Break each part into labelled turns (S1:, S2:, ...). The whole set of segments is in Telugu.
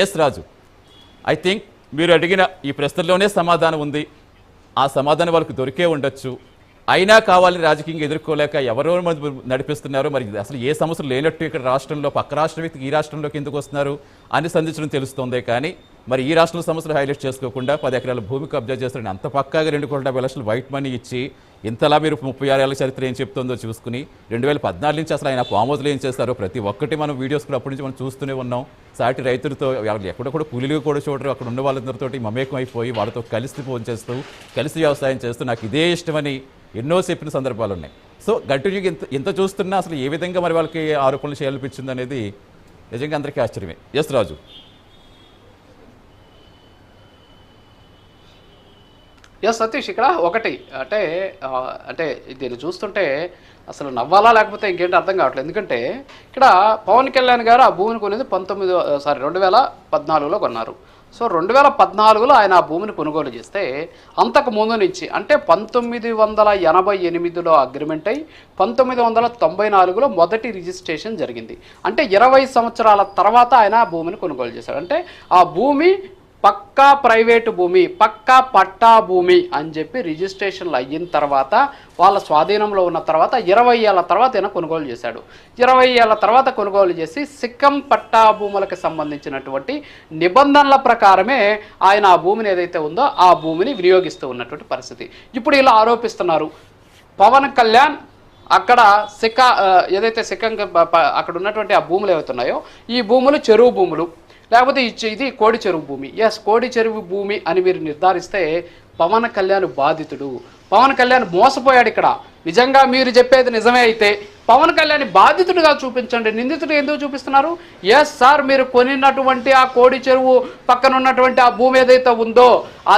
S1: ఎస్ రాజు, ఐ థింక్ మీరు అడిగిన ఈ ప్రశ్నలోనే సమాధానం ఉంది. ఆ సమాధానం వాళ్ళకి దొరికే ఉండొచ్చు. అయినా కావాలని రాజకీయంగా ఎదుర్కోలేక ఎవరో నడిపిస్తున్నారు. మరి అసలు ఏ సమస్యలు లేనట్టు ఇక్కడ రాష్ట్రంలో పక్క రాష్ట్ర వ్యక్తికి ఈ రాష్ట్రంలోకి ఎందుకు వస్తున్నారు అని సంధించడం తెలుస్తోందే కానీ మరి ఈ రాష్ట్రంలో సమస్యలు హైలైట్ చేసుకోకుండా 10 ఎకరాల భూమి కబ్జా చేస్తారని అంత పక్కాగా 2,70 లక్షలు వైట్ మనీ ఇచ్చి ఇంతలా మీరు 36 ఏళ్ల చరిత్ర ఏం చెప్తుందో చూసుకుని 2014 నుంచి అసలు ఆయన ఫామ్ హౌస్లో ఏం చేస్తారో ప్రతి ఒక్కటి మనం వీడియోస్ కూడా అప్పటి నుంచి మనం చూస్తూనే ఉన్నాం. సాటి రైతులతో ఎక్కడ కూడా కూలీలు కూడా చూడరు, అక్కడ ఉన్న వాళ్ళందరితో మమేకం అయిపోయి వాళ్ళతో కలిసి ఫోన్ చేస్తూ కలిసి వ్యవసాయం చేస్తూ నాకు ఇదే ఇష్టమని ఎన్నో చెప్పిన సందర్భాలు ఉన్నాయి. సో కంటిన్యూగా ఇంత చూస్తున్నా అసలు ఏ విధంగా మరి వాళ్ళకి ఆరోపణలు చేయాలనిపించింది అనేది నిజంగా అందరికీ ఆశ్చర్యమే. ఎస్ రాజు.
S2: ఎస్ సతీష్, ఇక్కడ ఒకటి అంటే దీన్ని చూస్తుంటే అసలు నవ్వాలా లేకపోతే ఇంకేంటి అర్థం కావట్లేదు. ఎందుకంటే ఇక్కడ పవన్ కళ్యాణ్ గారు ఆ భూమిని కొనేది 2014లో కొన్నారు. సో 2014లో ఆయన ఆ భూమిని కొనుగోలు చేస్తే అంతకు ముందు నుంచి అంటే 1988లో అగ్రిమెంట్ అయ్యి 1994లో మొదటి రిజిస్ట్రేషన్ జరిగింది. అంటే 20 సంవత్సరాల తర్వాత ఆయన ఆ భూమిని కొనుగోలు చేశాడు. అంటే ఆ భూమి పక్కా ప్రైవేటు భూమి, పక్కా పట్టా భూమి అని చెప్పి రిజిస్ట్రేషన్లు అయిన తర్వాత వాళ్ళ స్వాధీనంలో ఉన్న తర్వాత 20 ఏళ్ల తర్వాత ఆయన కొనుగోలు చేశాడు. 20 ఏళ్ల తర్వాత కొనుగోలు చేసి సిక్కం పట్టా భూములకు సంబంధించినటువంటి నిబంధనల ప్రకారమే ఆయన ఆ భూమిని ఏదైతే ఉందో ఆ భూమిని వినియోగిస్తూ ఉన్నటువంటి పరిస్థితి. ఇప్పుడు ఇలా ఆరోపిస్తున్నారు పవన్ కళ్యాణ్ అక్కడ ఏదైతే సిక్కం అక్కడ ఉన్నటువంటి ఆ భూములు ఏవైతున్నాయో ఈ భూములు చెరువు భూములు, లేకపోతే ఇది కోడి చెరువు భూమి. ఎస్, కోడి చెరువు భూమి అని మీరు నిర్ధారిస్తే పవన్ కళ్యాణ్ బాధితుడు. పవన్ కళ్యాణ్ మోసపోయాడు. ఇక్కడ నిజంగా మీరు చెప్పేది నిజమే అయితే పవన్ కళ్యాణ్ బాధితుడిగా చూపించండి, నిందితుడు ఎందుకు చూపిస్తున్నారు? ఎస్ సార్, మీరు కొనినటువంటి ఆ కోడి చెరువు పక్కన ఉన్నటువంటి ఆ భూమి ఏదైతే ఉందో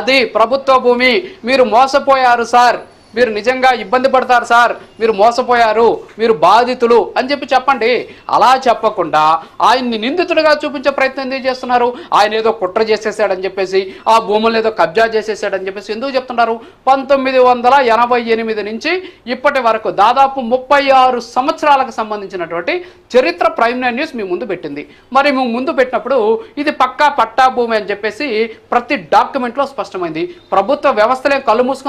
S2: అది ప్రభుత్వ భూమి, మీరు మోసపోయారు సార్, మీరు నిజంగా ఇబ్బంది పడతారు సార్, మీరు మోసపోయారు, మీరు బాధితులు అని చెప్పండి. అలా చెప్పకుండా ఆయన్ని నిందితుడిగా చూపించే ప్రయత్నం ఎందుకు చేస్తున్నారు? ఆయన ఏదో కుట్ర చేసేసాడని చెప్పేసి ఆ భూములను ఏదో కబ్జా చేసేసాడని చెప్పేసి ఎందుకు చెప్తున్నారు? 1988 నుంచి ఇప్పటి వరకు దాదాపు 36 సంవత్సరాలకు సంబంధించినటువంటి చరిత్ర ప్రైమ్ న్యూస్ మీ ముందు పెట్టింది. మరి మేము ముందు పెట్టినప్పుడు ఇది పక్కా పట్టా భూమి అని చెప్పేసి ప్రతి డాక్యుమెంట్లో స్పష్టమైంది. ప్రభుత్వ వ్యవస్థలే కళ్ళు మూసుకొని